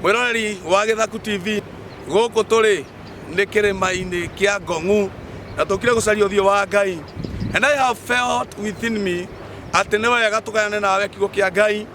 Mwiroreri wa Githaku TV guku turi ni kirima-ini kia Ngong'u na tukire gucaria uthio wa Ngai, and I have felt within me ati ni wega tukayane nawe kiugo kia Ngai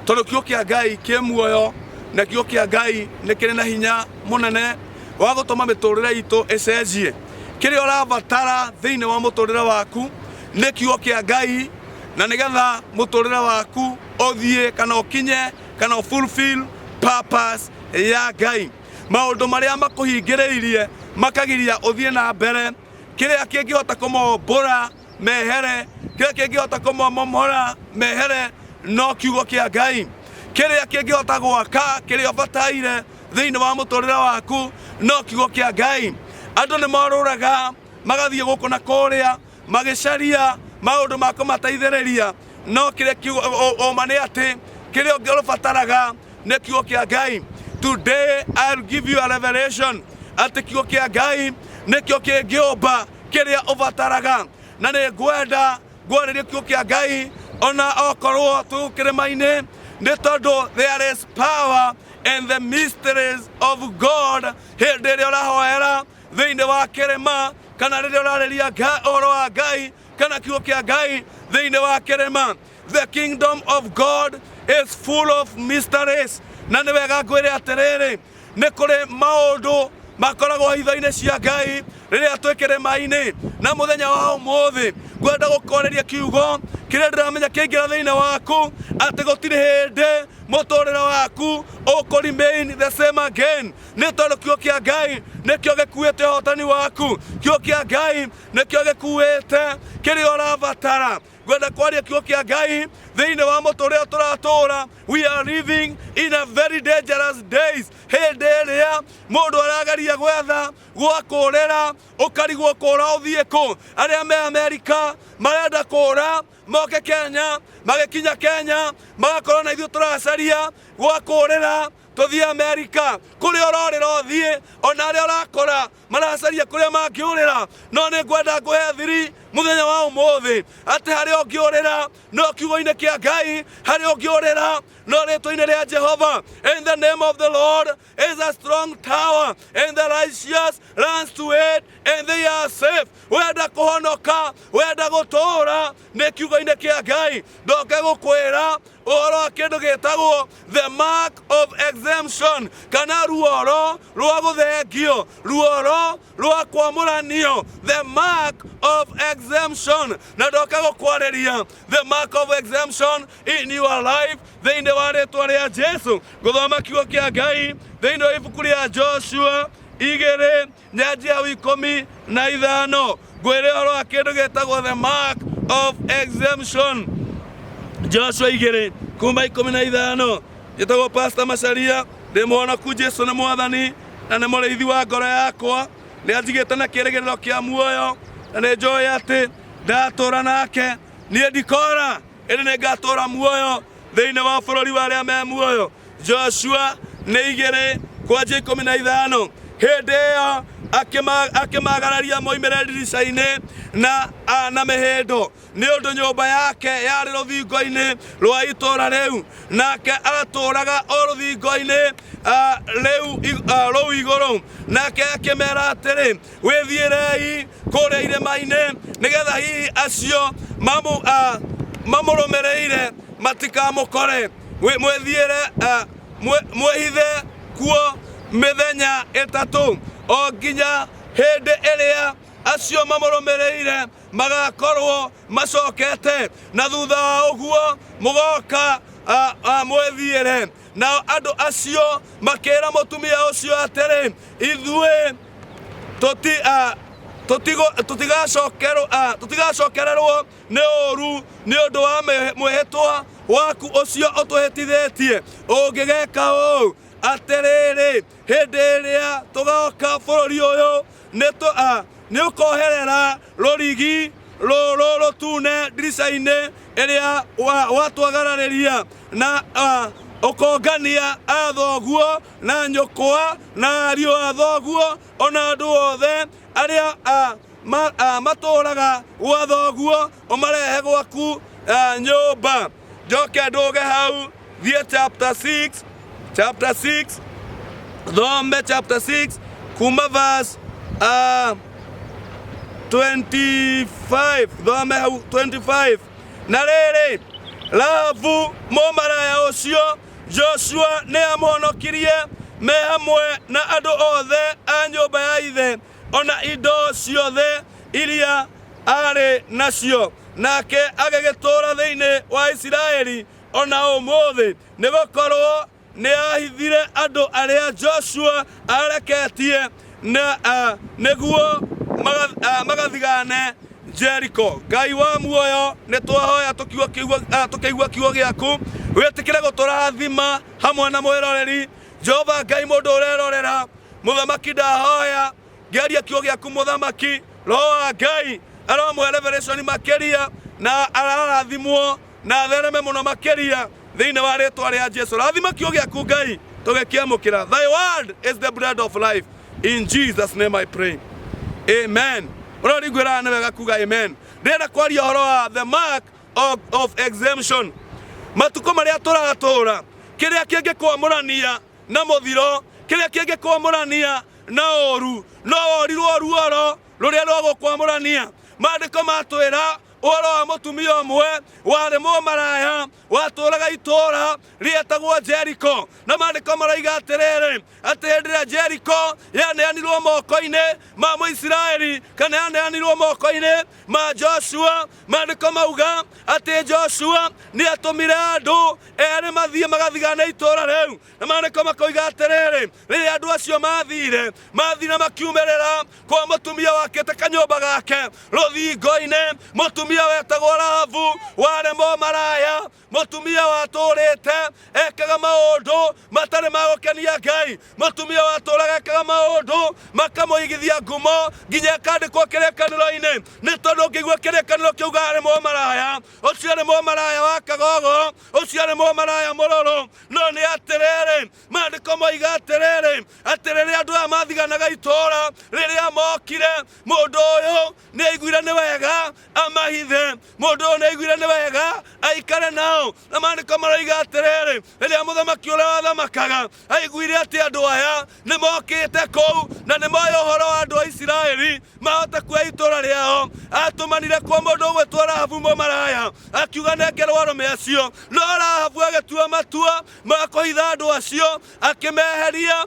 tondu kiugo kia Ngai ki muoyo na kiugo kia Ngai ni kiri na hinya munene wa gutuma miturire itu icenjie. Kiri urabatara thiini wa muturire waku ni kiugo kia Ngai, na nigetha muturire waku uthie kana ukinye kana fulfill purpose ya Ngai. Maundu maria makuhingiriirie makagiria uthie na mbere, kiria kingihota kumombura mehere, kiria kingihota kumomora mehere no kiugo kia Ngai. Kiria kingihota gwaka kiria ubataire thiini wa muturire waku no kiugo kia Ngai. Andu ni moruraga magathie guku na kuria magicaria maundu ma kumateithiriria, no kiria kiugo oma ni ati kiria ubataraga ni kiugo kia Ngai. Today I'll give you a revelation ati kiugo kia Ngai ni kio kingiumba kiria ubataraga, na ni ngwenda ngwaririe kiugo kia Ngai ona okorwo tu kirima-ini ni tondu there is power and the mysteries of God. Hindi iria urahoera thiini wa kirima kana riria urariria uhoro wa Ngai kana kiugo kia Ngai thiini wa kirima, the kingdom of God is full of mysteries. Na ni wega ngwire atiriri ni kuri maundu makoragwo hitho-ini cia Ngai riria twi kirima-ini, na muthenya wa umuthi ngwenda gukoreria kiugo kiria ndiramenya kiingira thiini waku ati gutiri hindi muturire waku ukurimain the same again, ni tondu kiugo kia Ngai nikio gikuite uhotani waku. Kiugo kia Ngai nikio gikuite kiria urabatara. Gwenda kwaria kiugo kia Ngai thiini wa muturire turatura. We are living in a very dangerous days. Hindi iria mundu aragaria gwetha gwakurira ukarigwo kura uthie ku. Aria me America marenda kura moke Kenya, magikinya Kenya magakorwo na ithuĩ turacaria gwakurira tuthie America. Kuria urorira uthie ona aria urakora maracaria kuria mangiurira, no ni ngwenda nguhe thiri muthenya wa umuthi ati haria ungiurira no kiugo-ini kia Ngai, haria ungiurira no ritwa-ini ria Jehova. In the name of the Lord is a strong tower and the righteous runs to it and they are safe. Wenda kuhonoka, wenda gutura ni kiugo-ini kia Ngai. Ndoke gukwira uhoro wa kindu gitagwo the mark of exemption kana ruoro rwa guthengio, ruoro rwa kwamuranio, the mark of exemption. Na ndoka gukwariria the mark of exemption in your life thiini wa ritwa ria Jesu. Guthoma kiugo kia Ngai thiini wa ibuku ria Joshua 2:15 ngwire uhoro wa kindu gitagwo the mark of exemption. Joshua 2:15 gitagwo Pastor Macharia. Ndimwona ku Jesu ni mwathani na ni muriithi wa ngoro yakwa, ni anjigite na kirigiriro kia muoyo, na ni njoi ati ndatura nake nie ndikora indi ni ngatura muoyo thiini wa bururi wa aria me muoyo. Joshua 2:15 hindi iyo akimagararia moimire ndirica-ini na mihindo ni undu nyumba yake yari ruthingo-ini rwa itura riu, nake agaturaga o ruthingo-ini ruu iguru. Nake akimera atiri withiirei kuria irima-ini nigetha hihi acio mamurumireire matikamukore. Mwithiire mwihithe kuo mithenya itatu o nginya hindi iria acio mamurumireire magakorwo macokete, na thutha wa uguo mugoka mwithiire. Na andu acio makira mutumia ucio atiri ithuĩ tutigacokererwo ni uru ni undu wa mwihitwa waku ucio utuhitithitie. Ungigeka uu atiriri hindi iria tugoka bururi uyu ni ukoherera rurigi ruru rutune ndirica-ini iria watwagarariria na ukongania athoguo na nyukwa na ariũ athoguo ona andu othe aria maturaga gwa thoguo umarehe gwaku nyumba. Njoke nduge hau thie chapter 6 chapter 6, thombe chapter 6 kuma verse 25, thombe 25. Na rĩrĩ, Rahabu mũmaraya ũcio Joshua nĩ amũhonokirie me hamwe na andũ othe a nyũmba ya ithe, ona indo ciothe iria arĩ nacio, nake agĩgĩtũũra thĩinĩ wa Isiraeli ona ũmũthĩ, nĩ gũkorwo nĩ ahithire andũ arĩa Joshua areketie nĩguo magathigane Jericho. Ngai wa muoyo, nĩ twahoya tũkĩigua kiugo gĩaku, wĩtĩkĩre gũtũrathima hamwe na mwĩroreri. Jehova Ngai, mũndũ ũrerorera, mũthamaki ndahoya ngĩaria kiugo gĩaku mũthamaki, Roho wa Ngai aromwe revelation makĩria na ararathimwo na athereme mũno makĩria thĩinĩ wa rĩtwa rĩa Jesu. Rathima kiugo gĩaku Ngai, tũgĩkĩamũkĩra. Thy word is the bread of life. In Jesus' name I pray. Amen. Ũrorigwĩra nĩ wega kuga amen. Ndĩrenda kwaria ũhoro wa the mark of exemption. Matukũ marĩa tũratũũra, kĩrĩa kĩngĩkwamũrania na mũthiro, kĩrĩa kĩngĩkwamũrania na ũru, no worirwo ruoro rũrĩa rwagũkwamũrania. Maandĩko matwĩra ũhoro wa mũtumia ũmwe warĩ mũmaraya watũũraga itũũra rĩetagwo Jericho, na maandĩko maroiga atĩrĩrĩ, atĩ hĩndĩ ĩrĩa Jericho yaneanirwo moko-inĩ ma Mũisiraeli, kana yaneanirwo moko-inĩ ma Joshua, maandĩko mauga atĩ Joshua nĩ atũmire andũ erĩ mathiĩ magathigane itũũra rĩu, na maandĩko makoiga atĩrĩrĩ, rĩrĩa andũ acio mathire makiumĩrĩra kwa mũtumia wakĩte kanyũmba gake rũthingo-inĩ, mũtumia wetagwo Rahabu warĩ mũmaraya, mũtumia watũũrĩte ekaga maũndũ matarĩ ma gũkenia Ngai, mũtumia watũũraga ekaga maũndũ makamũigithia ngumo nginya akandĩkwo kĩrĩkanĩro-inĩ, nĩ tondũ ũngĩigua kĩrĩkanĩro kĩuga arĩ mũmaraya, ũcio nĩ mũmaraya wa kagogo, ũcio nĩ mũmaraya mũrũrũ. No nĩ atĩrĩrĩ, maandĩko moiga atĩrĩrĩ, atĩ rĩrĩa andũ aya mathiganaga itũũra, rĩrĩa mokire, mũndũ ũyũ nĩ aiguire nĩ wega amahithe, mũndũ ũyũ nĩ aiguire nĩ wega aikare nao. Na maandĩko maroiga atĩrĩrĩ, rĩrĩa mũthamaki ũrĩa wathamakaga aiguire atĩ andũ aya nĩ mokĩte kũu na nĩ moĩ ũhoro wa andũ a Isiraeli mahote kuoya itũũra rĩao, atũmanire kwa mũndũ ũgwĩtwo Rahabu mũmaraya, akiuga nengerwo arũme acio. No Rahabu agĩtua matua ma kũhitha andũ acio, akĩmeheria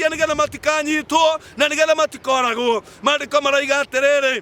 nĩgetha matikanyitwo na nĩgetha matikoragwo. Maandĩko maroiga atĩrĩrĩ,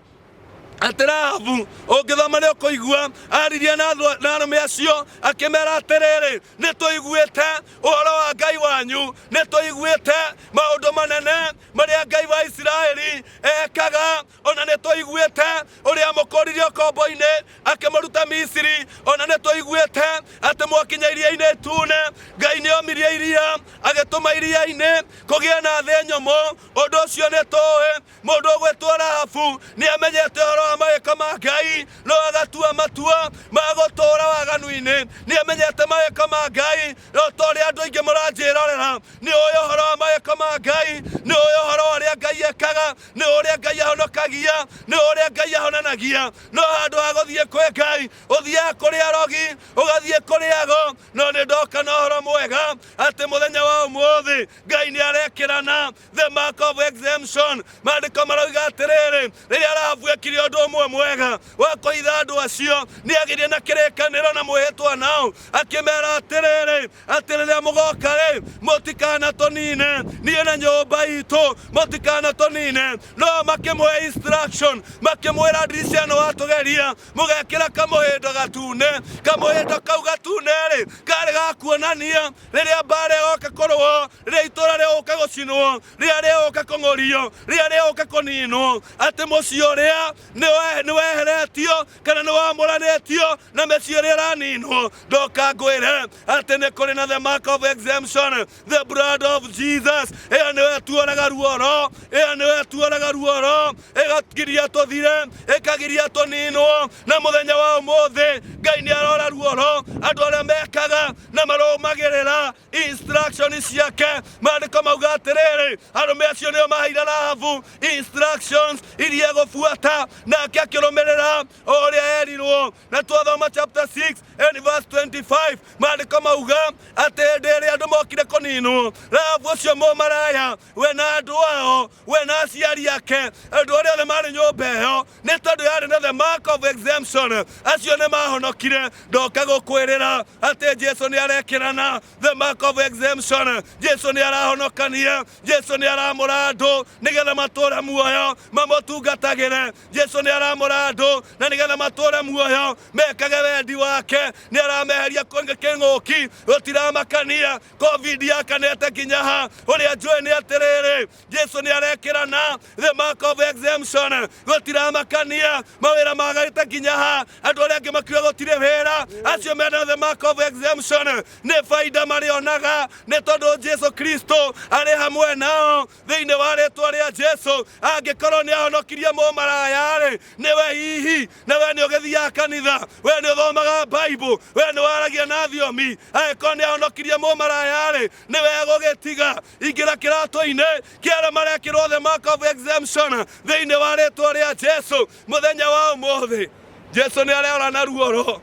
atĩ Rahabu ũngĩthoma nĩ ũkũigua aririe na arũme acio akĩmera atĩrĩrĩ, nĩ tũiguĩte ũhoro wa Ngai wanyu, nĩ tũiguĩte maũndũ manene marĩa Ngai wa Isiraeli ekaga, ona nĩ tũiguĩte ũrĩa mũkũririe ũkombo-inĩ akĩmũruta Misiri, ona nĩ tũiguĩte atĩ mwakinya iria-inĩ itune Ngai nĩ omirie iria agĩtũma iria-inĩ kũgĩe na thĩ nyũmũ. Ũndũ ũcio nĩ tũĩ. Mũndũ ũgwĩtwo Rahabu nĩ amenyete ũhoro wa mawĩko ma Ngai, no agatua matua ma gũtũũra waganu-inĩ. Nĩ amenyete mawĩko ma Ngai, no ta ũrĩa andũ aingĩ mũranjĩrorera, nĩ ũĩ ũhoro wa mawĩko ma Ngai, nĩ ũĩ ũhoro ũrĩa Ngai ekaga, nĩ ũrĩa Ngai ahonokagia, nĩ ũrĩa Ngai ahonanagia. No handũ ha gũthiĩ kwĩ Ngai ũthiaga kũrĩ arogi, ũgathiĩ kũrĩ ago. No nĩ ndoka na ũhoro mwega atĩ mũthenya wa ũmũthĩ Ngai nĩ arekĩrana the mark of exemption. Maandĩko maroiga atĩrĩrĩ, rĩrĩa Rahabu ekire ũndũ ũmwe mwega wa kũhitha andũ acio, nĩ agĩire na kĩrĩkanĩro na mwĩhĩtwa nao, akĩmera atĩrĩrĩ, atĩ rĩrĩa mũgoka-rĩ, mũtikanatũnine, niĩ na nyũmba itũ mũtikanatũnine. No makĩmũhe instruction, makĩmwĩra ndirica ĩno watũgeria mũgekĩra kamũhĩndo gatune. Kamũhĩndo kau gatune-rĩ karĩ gakuonania rĩrĩa mbara ĩgoka kũrũo, rĩrĩa itũũra rĩgũka gũcinwo, rĩrĩa rĩgũka kũng'ũrio, rĩrĩa rĩgũka kũninwo, atĩ mũciĩ ũrĩa nĩ weheretio kana nĩ wamũranĩtio na mĩciĩ ĩrĩa ĩraninwo. Ndoka ngwĩre atĩ nĩ kũrĩ na the mark of exemption, the blood of Jesus. Ĩyo nĩyo ĩtuonaga ruoro, ĩyo nĩyo ĩtuonaga ruoro, ĩgagiria tũthire, ĩkagiria tũninwo. Na mũthenya wa ũmũthĩ Ngai nĩ arora ruoro andũ arĩa mekaga na marũmagĩrĩra instruction ciake. Maandĩko mauga atĩrĩrĩ, arũme acio nĩo maheire Rahabu instructions iria gũbuata, nake akĩrũmĩrĩra ũrĩa erirwo. Na twathoma chapter 6 and verse 25, maandĩko mauga atĩ hĩndĩ ĩrĩa andũ mokire kũninwo, Rahabu ũcio mũmaraya, we na andũ ao, we na aciari ake, andũ arĩa othe marĩ nyũmba ĩyo, nĩ tondũ yarĩ na the mark of exemption, acio nĩ mahonokire. Ndoka gũkwĩrĩra atĩ Jesu nĩ arekĩrana the mark of exemption. Jesu nĩ arahonokania, Jesu nĩ aramũra andũ nĩgetha matũũre muoyo mamũtungatagĩre. Jesu nĩ aramũra andũ na nĩgetha matũũre muoyo mekage wendi wake. Nĩ arameheria kĩng'ũki gũtiramakania. Covid yakanete nginya ha. Ũrĩa njũĩ nĩ atĩrĩrĩ, Jesu nĩ arekĩrana the mark of exemption. Gũtiramakania, mawĩra magarĩte nginya ha. Andũ arĩa angĩ makiuga gũtirĩ wĩra, acio mena the mark of exemption. Nĩ baida marĩonaga nĩ tondũ Jesu Kristo arĩ hamwe nao thĩinĩ wa rĩĩtwa rĩa Jesu. Angĩkorwo nĩ ahonokirie mũmaraya-rĩ, nĩwe hihi na we nĩ ũgĩthiaga kanitha, we nĩ ũthomaga Bible, we nĩ waragia na thiomi. Angĩkorwo nĩ ahonokirie mũmaraya-rĩ, nĩwe gũgĩtiga. Ingĩra kĩratũ-inĩ kĩa arĩa marekĩrwo the mark of exemption thĩinĩ wa rĩĩtwa rĩa Jesu mũthenya wa ũmũthĩ. Jesu nĩ arehorana ruoro.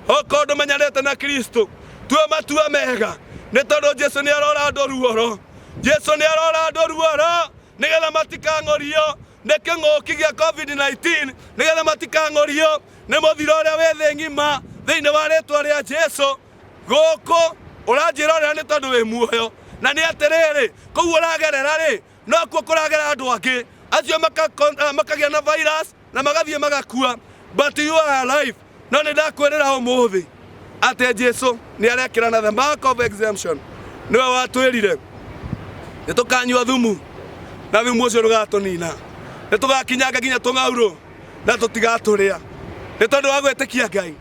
Okorwo ndũmenyanĩte na Kristo, tua matua mega, nĩ tondũ Jesu nĩ arora andũ ruoro. Jesu nĩ arora andũ ruoro nĩgetha matikang'orio nĩ kĩng'ũki gĩa COVID-19, nĩgetha matikang'orio nĩ mũthiro ũrĩa wĩ thĩ ng'ima thĩinĩ wa rĩĩtwa rĩa Jesu. Gũkũ ũranjĩrorera nĩ tondũ wĩ muoyo, na nĩ atĩrĩrĩ, kũu ũragerera-rĩ, no kuo kũragera andũ angĩ, acio makagĩa na virus na magathiĩ magakua, but you are alive. No nĩ ndakwĩrĩra ũmũthĩ atĩ Jesu nĩ arekĩrana the mark of exemption. Nĩwe watwĩrire nĩ tũkanyua thumu na thumu ũcio ndũgatũnina, nĩ tũgakinyanga nginya tũng'aurũ na tũtigatũrĩa, nĩ tondũ wa gwĩtĩkia Ngai.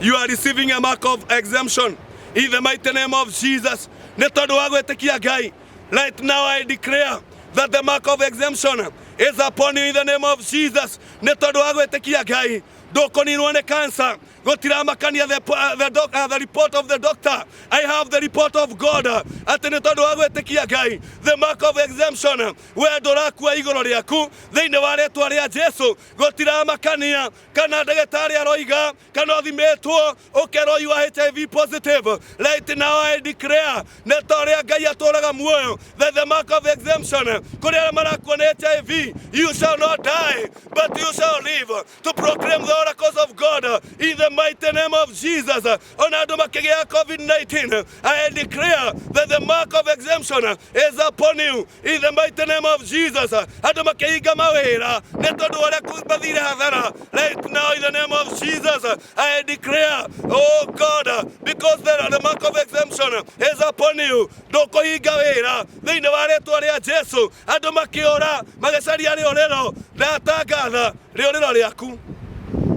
You are receiving a mark of exemption in the mighty name of Jesus. Nĩ tondũ wa gwĩtĩkia Ngai. Right now I declare that the mark of exemption is upon you in the name of Jesus. Nĩ tondũ wa gwĩtĩkia Ngai. Ndũkũninwo nĩ cancer. Gũtiramakania the report of the doctor. I have the report of God. Atĩ nĩ tondũ wa gwĩtĩkia Ngai. The mark of exemption. We ndũrakua igũrũ rĩaku thĩinĩ wa rĩĩtwa rĩa Jesu. Gũtiramakania kana ndagĩtarĩ aroiga kana ũthimĩtwo ũkerwo you are HIV positive. Right now I declare nĩ ta ũrĩa Ngai atũũraga muoyo, that the mark of exemption kũrĩ arĩa marakua nĩ HIV, you shall not die but you shall live to proclaim the oracles of God in the mighty name of Jesus. On andũ makĩgĩa COVID-19, I declare that the mark of exemption is upon you in the mighty name of Jesus. Andũ makĩhinga mawĩra nĩ tondũ ũrĩa mathire hathara. Right now in the name of Jesus, I declare, oh God, because the mark of exemption is upon you, ndũkũhinga wĩra thĩinĩ wa rĩĩtwa rĩa Jesu. Andũ makĩũra magĩcaria rĩũrĩro, ndatangatha rĩũrĩro rĩaku.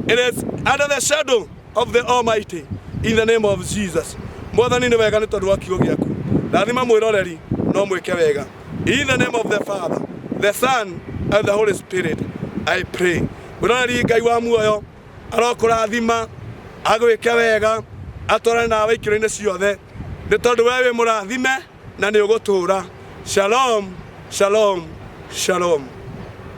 It is under the shadow of the Almighty in the name of Jesus. Mwathani nĩ wega nĩ tondũ wa kiugo gĩaku. Rathima mwĩroreri no mwĩke wega. In the name of the Father, the Son and the Holy Spirit, I pray. Mwĩroreri Ngai wa muoyo arokũrathima, agwĩke wega, atwarane nawe ikĩro-inĩ ciothe, nĩ tondũ we wĩ mũrathime na nĩ ũgũtũũra. Shalom, shalom, shalom.